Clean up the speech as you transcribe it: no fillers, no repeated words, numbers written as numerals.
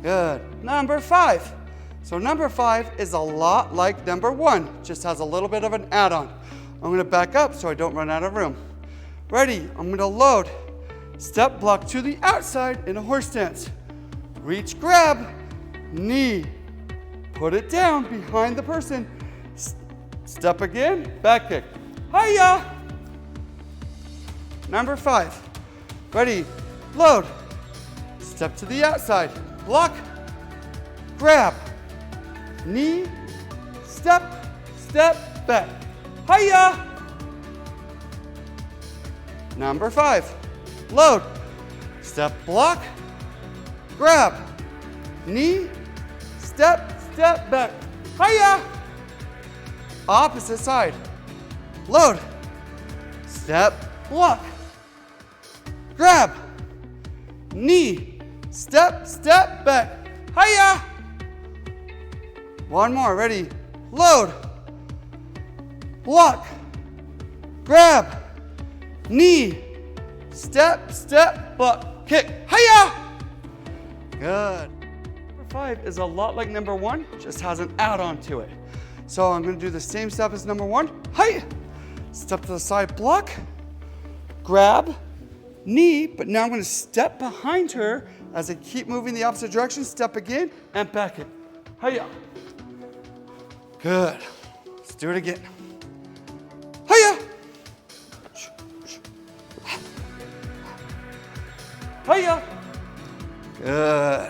Good. Number 5. So number 5 is a lot like number 1, just has a little bit of an add-on. I'm going to back up so I don't run out of room. Ready? I'm going to load. Step block to the outside in a horse stance. Reach, grab, knee. Put it down behind the person. Step again, back kick. Hiya! Number 5. Ready? Load. Step to the outside. Block, grab, knee, step, step, back. Hiya! Number 5. Load. Step, block, grab, knee, step, step, back. Hiya! Opposite side. Load. Step, block, grab, knee, step, step, back. Hiya! One more, ready? Load, block, grab, knee, step, step, block, kick. Hiya! Good. Number 5 is a lot like number 1, just has an add-on to it. So I'm going to do the same step as number 1. Hiya! Step to the side, block, grab, knee, but now I'm going to step behind her as I keep moving the opposite direction. Step again and back it. Hiya! Good. Let's do it again. Hiya! Hiya! Good.